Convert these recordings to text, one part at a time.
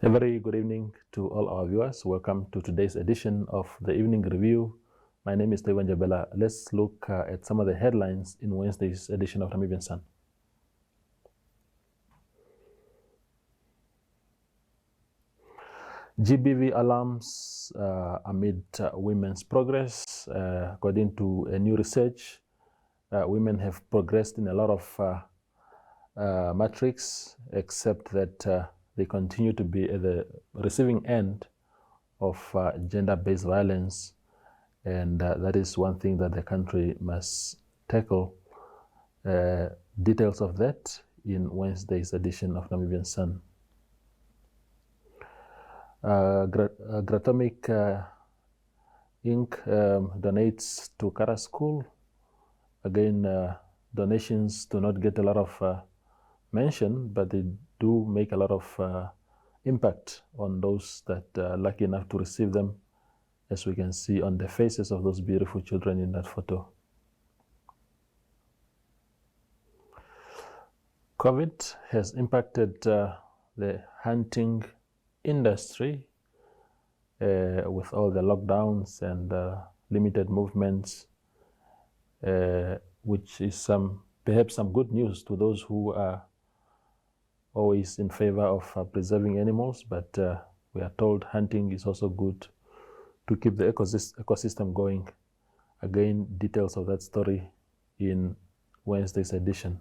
A very good evening to all our viewers. Welcome to today's edition of the Evening Review. My name is Tewan Jabela. Let's look at some of the headlines in Wednesday's edition of Namibian Sun. GBV alarms amid women's progress. According to a new research, women have progressed in a lot of metrics, except that they continue to be at the receiving end of gender-based violence, and that is one thing that the country must tackle. Details of that in Wednesday's edition of Namibian Sun. Gratomic Inc. Donates to Kara School. Again, donations do not get a lot of mention, but they do make a lot of impact on those that are lucky enough to receive them, as we can see on the faces of those beautiful children in that photo. COVID has impacted the hunting industry with all the lockdowns and limited movements, which is perhaps some good news to those who are always in favor of preserving animals, but we are told hunting is also good to keep the ecosystem going. Again, details of that story in Wednesday's edition.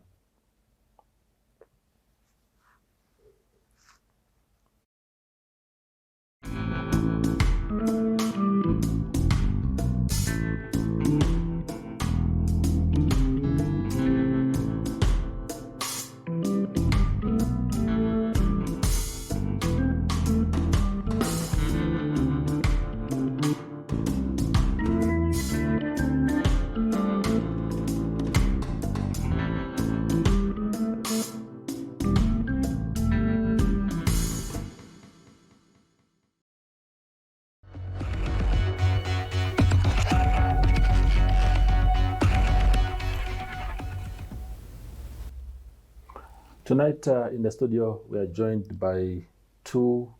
Tonight in the studio, we are joined by two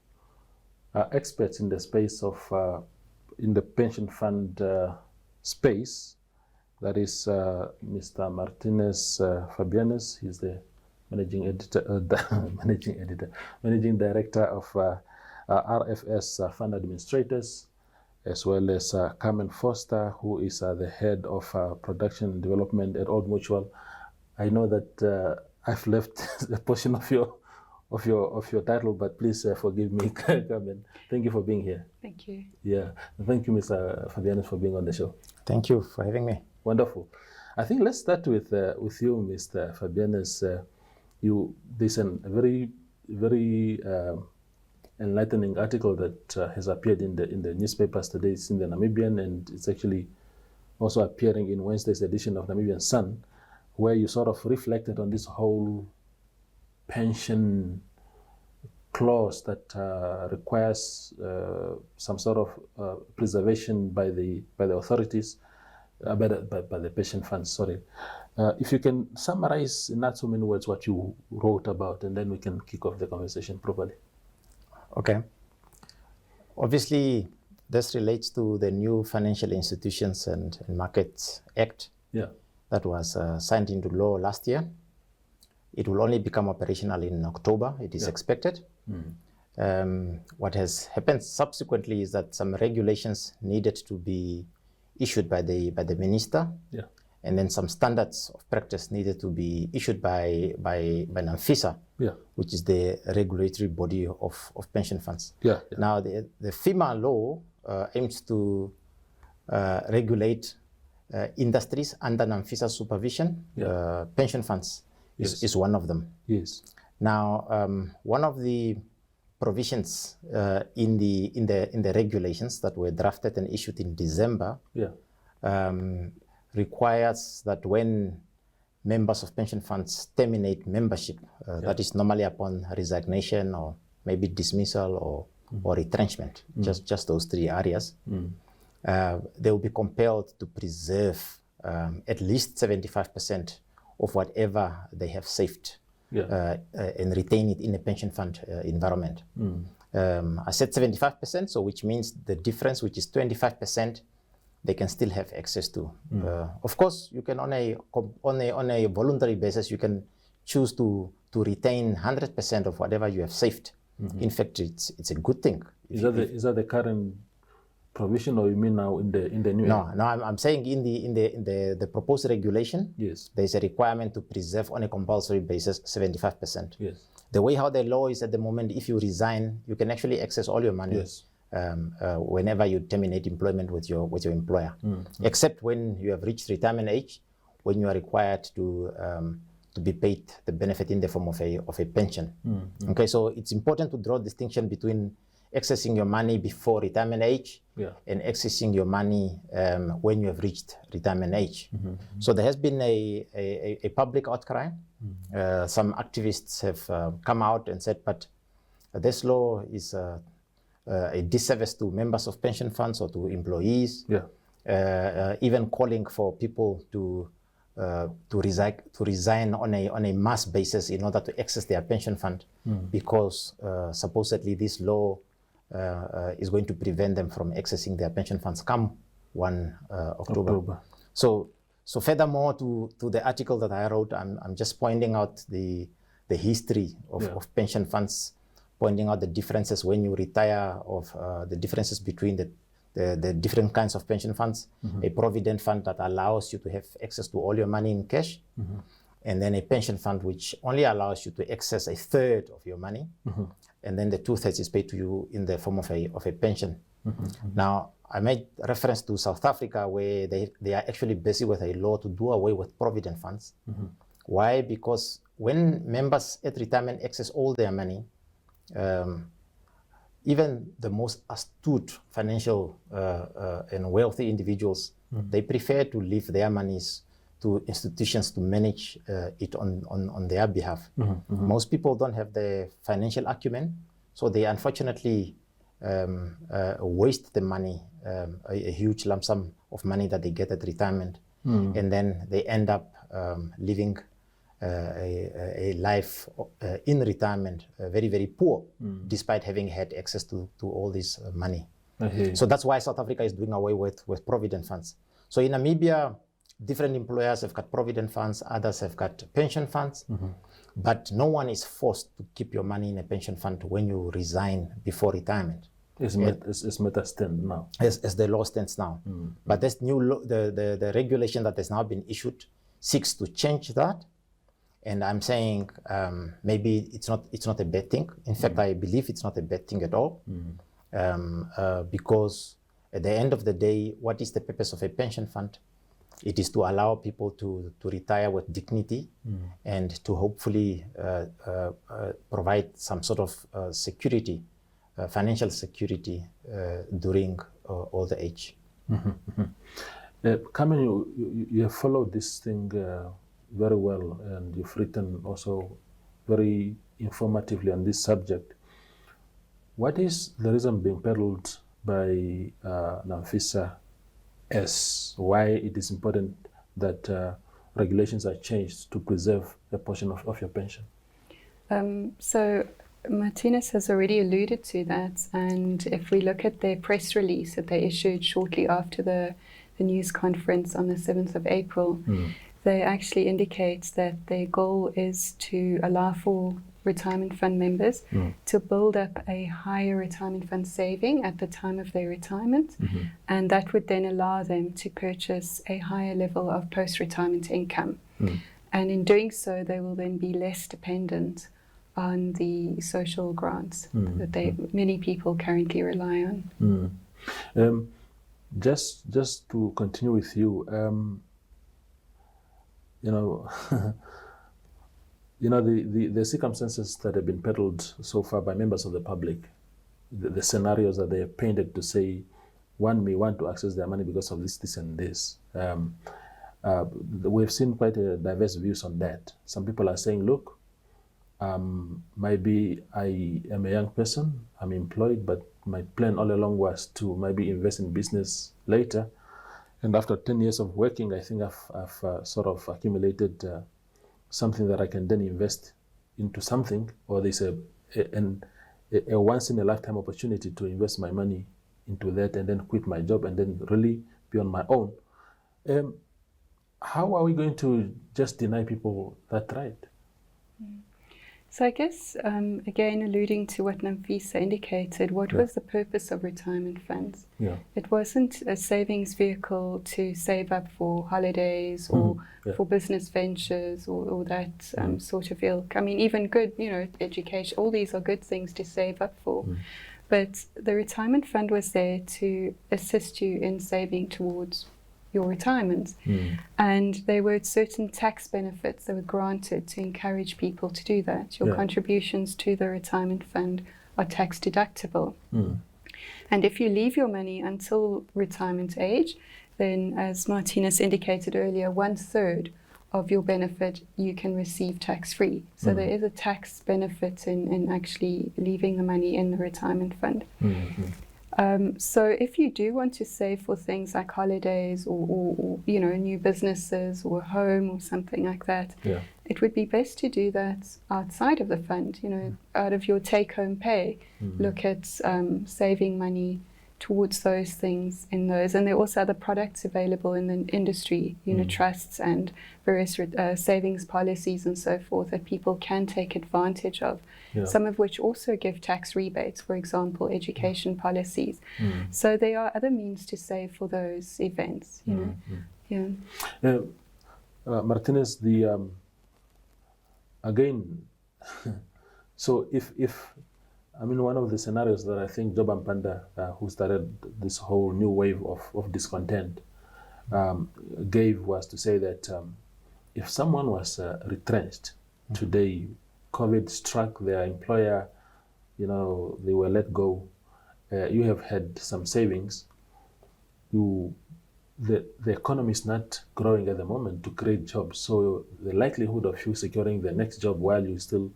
experts in the space of, in the pension fund space. That is Mr. Marthinuz Fabianus. He's the managing director of RFS Fund Administrators, as well as Carmen Forster, who is the head of production and development at Old Mutual. I know that I've left a portion of your title, but please forgive me, Carmen. Thank you for being here. Thank you. Yeah, thank you, Mr. Fabianus, for being on the show. Thank you for having me. Wonderful. I think let's start with you, Mr. Fabianus. There's a very enlightening article that has appeared in the newspapers today. It's in the Namibian, and it's actually also appearing in Wednesday's edition of Namibian Sun, where you sort of reflected on this whole pension clause that requires some sort of preservation by the authorities, by the pension funds. Sorry, if you can summarize in not so many words what you wrote about, and then we can kick off the conversation properly. Okay. Obviously, this relates to the new Financial Institutions and Markets Act. Yeah. That was signed into law last year. It will only become operational in October, it is expected. What has happened subsequently is that some regulations needed to be issued by the minister, and then some standards of practice needed to be issued by NAMFISA, which is the regulatory body of pension funds. Now, the FIMA law aims to regulate industries under NAMFISA supervision. Pension funds is one of them. Yes. Now, one of the provisions in the regulations that were drafted and issued in December requires that when members of pension funds terminate membership, that is normally upon resignation or maybe dismissal or retrenchment, just those three areas. They will be compelled to preserve at least 75% of whatever they have saved and retain it in a pension fund environment. I said 75%, so which means the difference, which is 25%, they can still have access to. Of course, you can on a voluntary basis, you can choose to retain 100% of whatever you have saved. In fact, it's a good thing. Is that the current provision, or you mean now in the new? No, I'm saying in the proposed regulation. Yes. There is a requirement to preserve on a compulsory basis 75%. Yes. The way how the law is at the moment, if you resign, you can actually access all your money. Yes. Whenever you terminate employment with your employer, except when you have reached retirement age, when you are required to be paid the benefit in the form of a pension. Okay, so it's important to draw distinction between accessing your money before retirement age and accessing your money when you have reached retirement age. So there has been a public outcry. Some activists have come out and said, but this law is a disservice to members of pension funds or to employees. Even calling for people to resign on a mass basis in order to access their pension fund, because supposedly this law is going to prevent them from accessing their pension funds come 1 October. So furthermore to the article that I wrote, I'm just pointing out the history of pension funds, pointing out the differences when you retire, of the differences between the different kinds of pension funds. A provident fund that allows you to have access to all your money in cash, and then a pension fund which only allows you to access a third of your money, and then the 2/3 is paid to you in the form of a pension. Now, I made reference to South Africa, where they are actually busy with a law to do away with provident funds. Why? Because when members at retirement access all their money, even the most astute financial and wealthy individuals, they prefer to leave their monies to institutions to manage it on their behalf. Most people don't have the financial acumen, so they unfortunately waste the money, a huge lump sum of money that they get at retirement, and then they end up living a life in retirement very, very poor, despite having had access to all this money. So that's why South Africa is doing away with provident funds. So in Namibia, different employers have got provident funds, others have got pension funds, but no one is forced to keep your money in a pension fund when you resign before retirement. As matters stand now. As the law stands now. But this new law, the regulation that has now been issued seeks to change that. And I'm saying maybe it's not a bad thing. In fact, I believe it's not a bad thing at all, because at the end of the day, what is the purpose of a pension fund? It is to allow people to retire with dignity and to hopefully provide some sort of security, financial security during old age. Carmen, you have followed this thing very well, and you've written also very informatively on this subject. What is the reason being peddled by NAMFISA as why it is important that regulations are changed to preserve a portion of your pension? So Marthinuz has already alluded to that, and if we look at their press release that they issued shortly after the news conference on the 7th of April, they actually indicate that their goal is to allow for retirement fund members to build up a higher retirement fund saving at the time of their retirement, and that would then allow them to purchase a higher level of post-retirement income. And in doing so, they will then be less dependent on the social grants that many people currently rely on. Just to continue with you, the circumstances that have been peddled so far by members of the public, the scenarios that they have painted to say one may want to access their money because of this, and this. We've seen quite a diverse views on that. Some people are saying, look, maybe I am a young person, I'm employed, but my plan all along was to maybe invest in business later. And after 10 years of working, I think I've sort of accumulated something that I can then invest into something, or there's a once in a lifetime opportunity to invest my money into that and then quit my job and then really be on my own. How are we going to just deny people that right? So I guess, again, alluding to what Namfisa indicated, what was the purpose of retirement funds? Yeah. It wasn't a savings vehicle to save up for holidays or for business ventures or that sort of ilk. I mean, even good, education, all these are good things to save up for. But the retirement fund was there to assist you in saving towards your retirement. And there were certain tax benefits that were granted to encourage people to do that. Your contributions to the retirement fund are tax deductible. And if you leave your money until retirement age, then as Marthinuz indicated earlier, 1/3 of your benefit you can receive tax-free. So there is a tax benefit in actually leaving the money in the retirement fund. So if you do want to save for things like holidays or new businesses or a home or something like that, it would be best to do that outside of the fund, out of your take-home pay. Look at saving money towards those things in those. And there are also other products available in the industry, unit trusts and various savings policies and so forth that people can take advantage of. Some of which also give tax rebates, for example, education policies. So there are other means to save for those events, Marthinuz, again, so if one of the scenarios that I think Job and Panda, who started this whole new wave of discontent, gave was to say that if someone was retrenched today, COVID struck their employer, they were let go, you have had some savings, the economy is not growing at the moment to create jobs. So the likelihood of you securing the next job while you still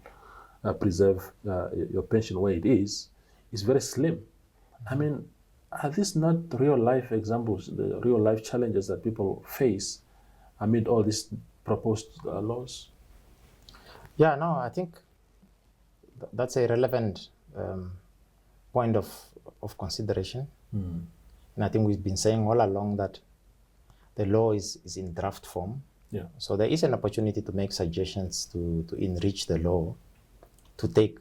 preserve your pension where it is very slim. I mean, are these not real life examples, the real life challenges that people face amid all these proposed laws? Yeah, no, I think that's a relevant point of consideration. And I think we've been saying all along that the law is in draft form. So there is an opportunity to make suggestions to enrich the law, to take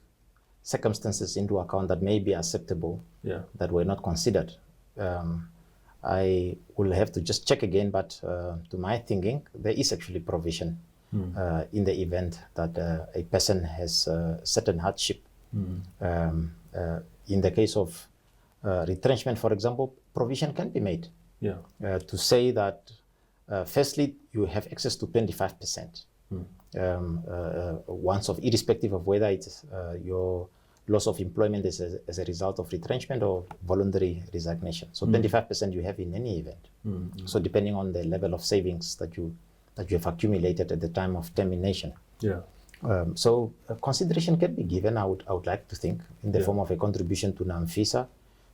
circumstances into account that may be acceptable, that were not considered. I will have to just check again, but to my thinking, there is actually provision in the event that a person has certain hardship. In the case of retrenchment, for example, provision can be made to say that firstly, you have access to 25% once off, irrespective of whether it's your loss of employment is as a result of retrenchment or voluntary resignation. So 25% you have in any event. So depending on the level of savings that you have accumulated at the time of termination. So consideration can be given, I would like to think, in the form of a contribution to NAMFISA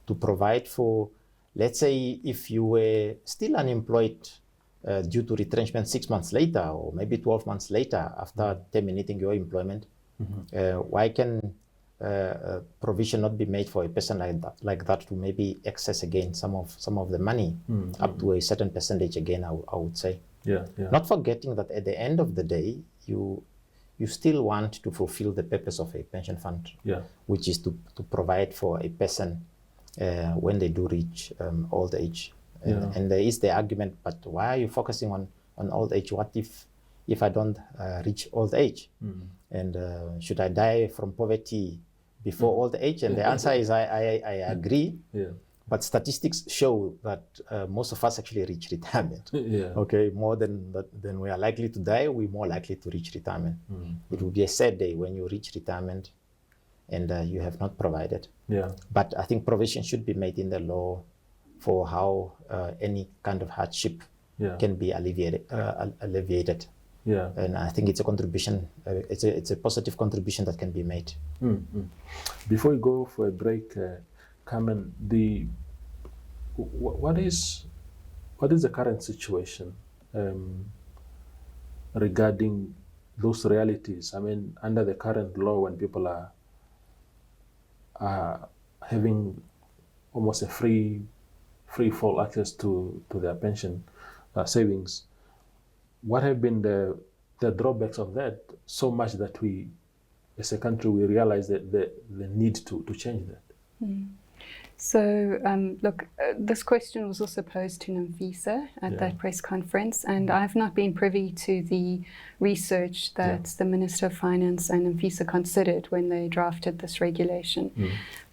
to provide for, let's say, if you were still unemployed due to retrenchment 6 months later, or maybe 12 months later after terminating your employment, why can provision not be made for a person like that to maybe access again some of the money up to a certain percentage again, I would say. Not forgetting that at the end of the day, you still want to fulfill the purpose of a pension fund, which is to provide for a person when they do reach old age. And there is the argument, but why are you focusing on old age? What if I don't reach old age? And should I die from poverty before old age? And the answer is I agree. But statistics show that most of us actually reach retirement. Okay, more than we are likely to die, we're more likely to reach retirement. It would be a sad day when you reach retirement and you have not provided. But I think provision should be made in the law for how any kind of hardship can be alleviated. And I think it's a contribution. It's a positive contribution that can be made. Before we go for a break, Carmen, what is the current situation regarding those realities? I mean, under the current law, when people are are having almost a free fall access to their pension savings. What have been the drawbacks of that? So much that we, as a country, we realize that the need to change that. So, look, this question was also posed to Namfisa at that press conference, and I've not been privy to the research that the Minister of Finance and Namfisa considered when they drafted this regulation.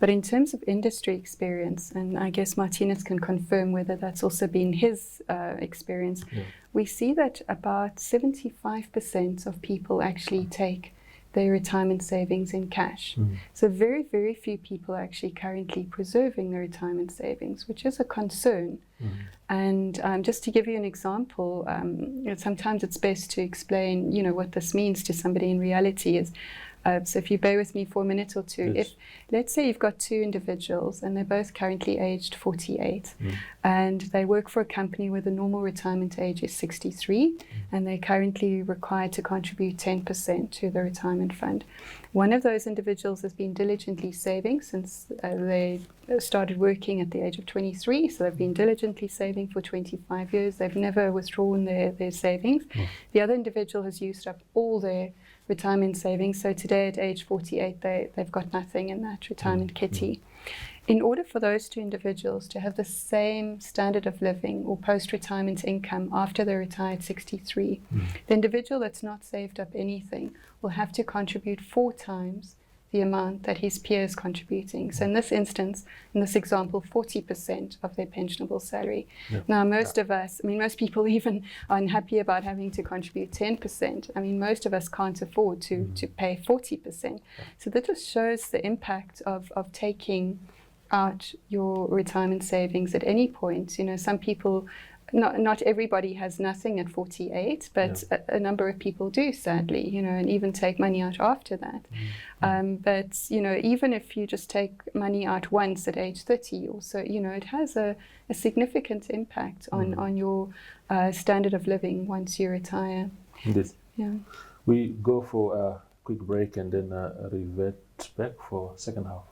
But in terms of industry experience, and I guess Marthinuz can confirm whether that's also been his experience, we see that about 75% of people actually take their retirement savings in cash. So very, very few people are actually currently preserving their retirement savings, which is a concern. And just to give you an example, sometimes it's best to explain, what this means to somebody in reality is, so if you bear with me for a minute or two, if let's say you've got two individuals and they're both currently aged 48 and they work for a company where the normal retirement age is 63 and they're currently required to contribute 10% to the retirement fund. One of those individuals has been diligently saving since they started working at the age of 23, so they've been diligently saving for 25 years. They've never withdrawn their savings. The other individual has used up all their retirement savings, so today at age 48 they've got nothing in that retirement kitty. In order for those two individuals to have the same standard of living or post-retirement income after they retire at 63, the individual that's not saved up anything will have to contribute 4 times the amount that his peer is contributing. So in this instance, in this example, 40% of their pensionable salary. Now, most of us, most people even are unhappy about having to contribute 10%. Most of us can't afford to pay 40%. So that just shows the impact of taking out your retirement savings at any point. Some people, not everybody has nothing at 48, but a number of people do, sadly, and even take money out after that. But, even if you just take money out once at age 30 also, it has a significant impact on your standard of living once you retire. Indeed. Yeah. We go for a quick break and then revert back for second half.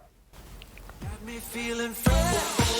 Got me feeling fresh.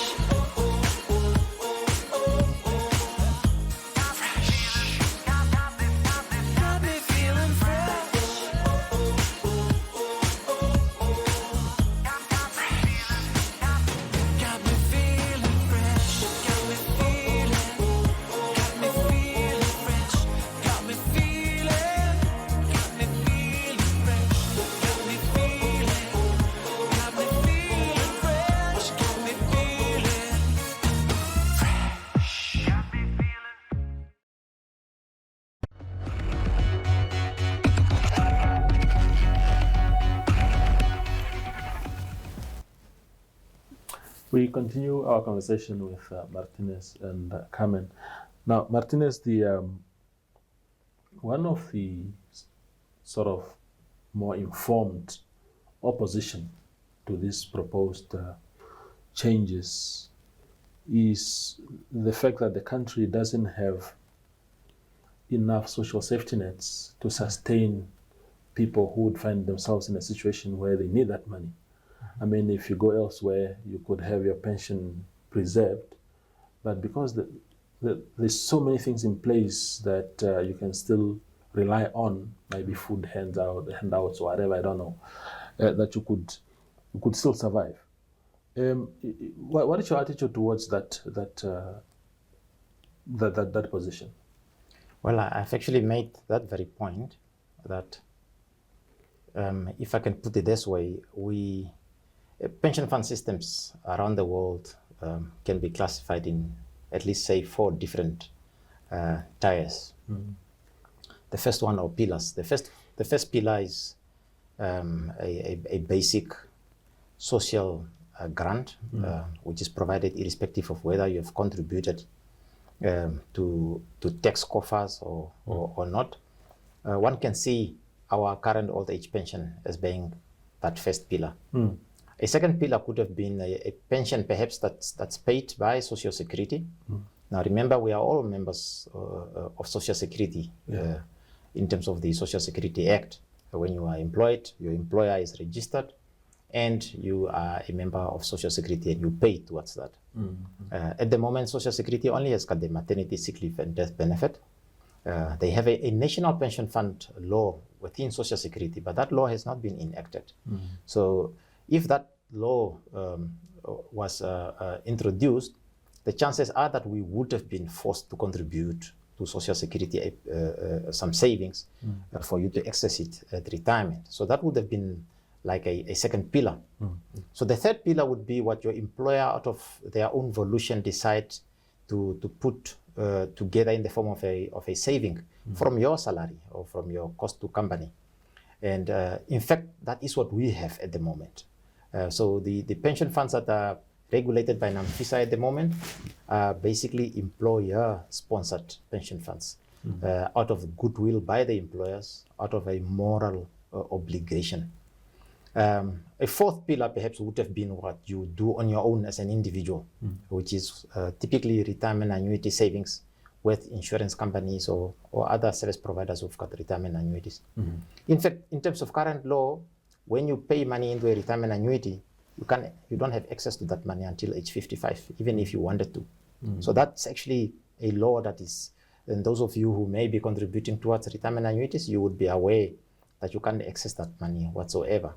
We continue our conversation with Marthinuz and Carmen. Now, Marthinuz, one of the sort of more informed opposition to these proposed changes is the fact that the country doesn't have enough social safety nets to sustain people who would find themselves in a situation where they need that money. If you go elsewhere, you could have your pension preserved, but because there's so many things in place that you can still rely on, maybe food handouts or whatever, I don't know, that you could still survive. What is your attitude towards that position? Well, I've actually made that very point that, if I can put it this way, pension fund systems around the world can be classified in at least, say, 4 different tiers. The first one, or pillars. The first pillar is a basic social grant, which is provided irrespective of whether you have contributed to tax coffers or not. One can see our current old age pension as being that first pillar. A second pillar could have been a pension perhaps that's paid by Social Security. Now remember, we are all members of Social Security in terms of the Social Security Act. When you are employed, your employer is registered, and you are a member of Social Security and you pay towards that. At the moment, Social Security only has got the maternity, sick leave, and death benefit. They have a national pension fund law within Social Security, but that law has not been enacted. So if that law was introduced, the chances are that we would have been forced to contribute to Social Security some savings for you to access it at retirement. So that would have been like a second pillar. So the third pillar would be what your employer, out of their own volition, decide to put together in the form of a saving from your salary or from your cost to company. And in fact, that is what we have at the moment. So the pension funds that are regulated by NAMFISA at the moment are basically employer-sponsored pension funds out of goodwill by the employers, out of a moral obligation. A fourth pillar perhaps would have been what you do on your own as an individual, which is typically retirement annuity savings with insurance companies or other service providers who've got retirement annuities. In fact, in terms of current law, when you pay money into a retirement annuity, you don't have access to that money until age 55, even if you wanted to. So that's actually a law that is, and those of you who may be contributing towards retirement annuities, you would be aware that you can't access that money whatsoever.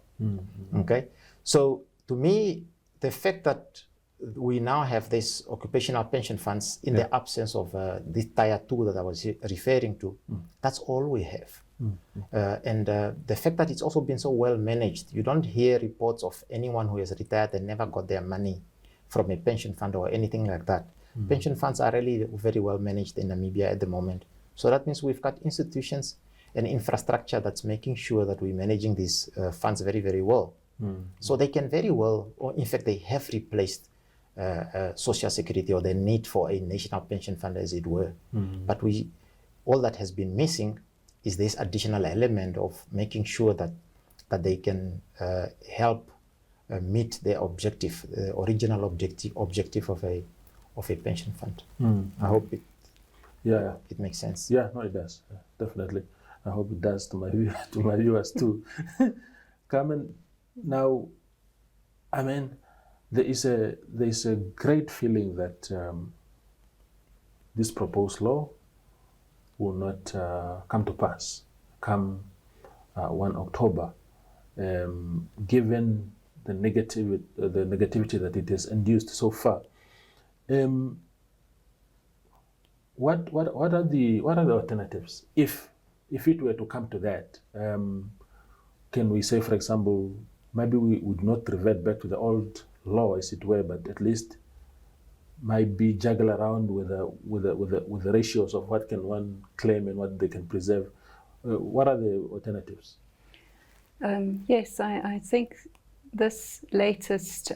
Okay, so to me, the fact that we now have this occupational pension funds in the absence of this tier 2 that I was referring to, that's all we have. And the fact that it's also been so well managed, you don't hear reports of anyone who has retired and never got their money from a pension fund or anything like that. Pension funds are really very well managed in Namibia at the moment. So that means we've got institutions and infrastructure that's making sure that we're managing these funds very, very well. So they can very well, or in fact, they have replaced Social Security or the need for a national pension fund, as it were. But all that has been missing is this additional element of making sure that they can help meet their objective, the original objective of a pension fund. I hope it makes sense. Yeah, no, it does, definitely. I hope it does to my viewers too. Carmen, now, I mean, there is a great feeling that this proposed law will not come to pass come 1 October, given the negativity that it has induced so far. What are the alternatives if it were to come to that? Can we say, for example, maybe we would not revert back to the old law, as it were, but at least might be juggle around with the ratios of what can one claim and what they can preserve. What are the alternatives? Yes, I think this latest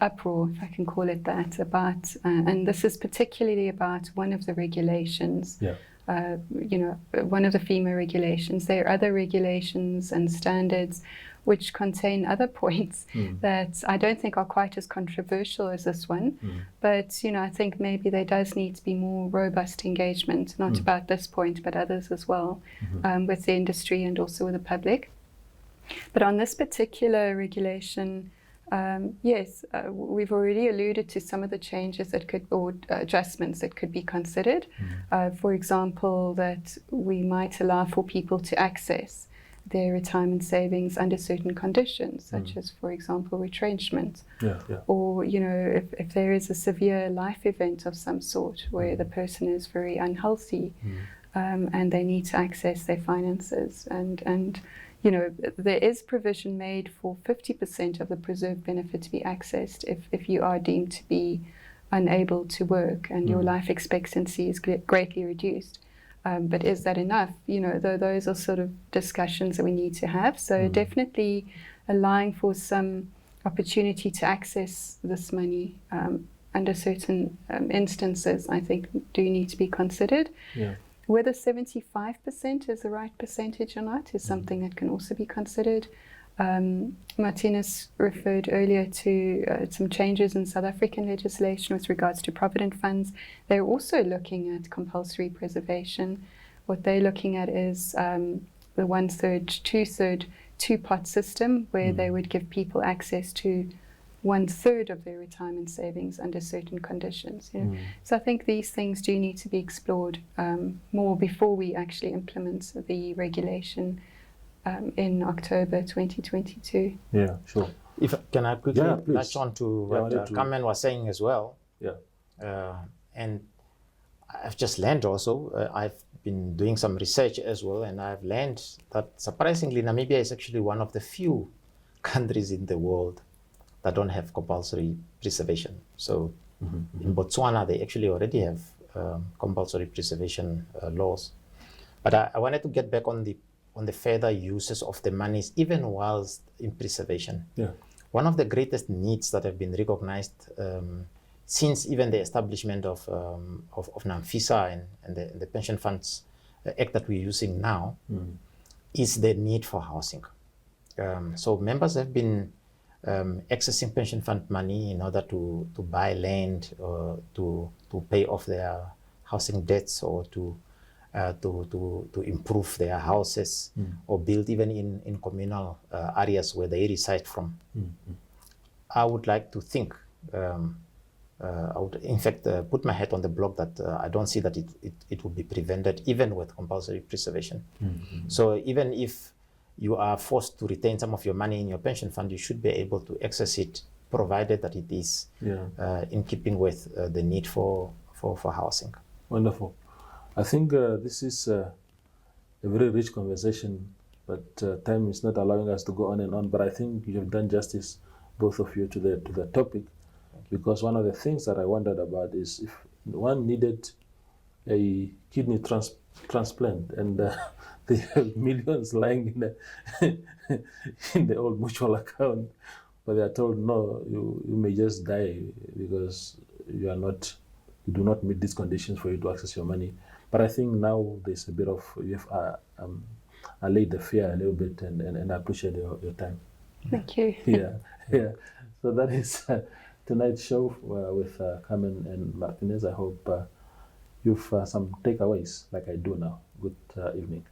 uproar, if I can call it that, about, and this is particularly about one of the regulations, one of the FIMA regulations. There are other regulations and standards which contain other points that I don't think are quite as controversial as this one. But, I think maybe there does need to be more robust engagement, not about this point, but others as well, with the industry and also with the public. But on this particular regulation, yes, we've already alluded to some of the changes that could, or adjustments that could be considered. For example, that we might allow for people to access their retirement savings under certain conditions, such as, for example, retrenchment. Or, if there is a severe life event of some sort where the person is very unhealthy and they need to access their finances. And there is provision made for 50% of the preserved benefit to be accessed if you are deemed to be unable to work and your life expectancy is greatly reduced. But is that enough? Those are sort of discussions that we need to have. So definitely allowing for some opportunity to access this money under certain instances, I think, do need to be considered. Whether 75% is the right percentage or not is something that can also be considered. Marthinuz referred earlier to some changes in South African legislation with regards to provident funds. They're also looking at compulsory preservation. What they're looking at is the 1/3, 2/3 two-pot system where they would give people access to 1/3 of their retirement savings under certain conditions. You know? So I think these things do need to be explored more before we actually implement the regulation in October 2022. Yeah, sure. If can I quickly Yeah, please. latch on to what Carmen was saying as well? Yeah. And I've just learned also, I've been doing some research as well, and I've learned that surprisingly, Namibia is actually one of the few countries in the world that don't have compulsory preservation. So in Botswana, they actually already have compulsory preservation laws. But I wanted to get back on the further uses of the monies, even whilst in preservation. Yeah. One of the greatest needs that have been recognized since even the establishment of NAMFISA and the Pension Funds Act that we're using now is the need for housing. So members have been accessing pension fund money in order to buy land or to pay off their housing debts or to improve their houses or build even in communal areas where they reside from. I would like to think, I would in fact put my head on the block that I don't see that it would be prevented even with compulsory preservation. So even if you are forced to retain some of your money in your pension fund, you should be able to access it, provided that it is in keeping with the need for housing. Wonderful. I think this is a very rich conversation, but time is not allowing us to go on and on. But I think you have done justice, both of you, to the topic, because one of the things that I wondered about is if one needed a kidney transplant and they have millions lying in the old mutual account, but they are told no, you may just die because you do not meet these conditions for you to access your money. But I think now there's a bit of, you have allayed the fear a little bit, and I appreciate your time. Thank you. Yeah. So that is tonight's show with Carmen and Marthinuz. I hope you've some takeaways like I do now. Good evening.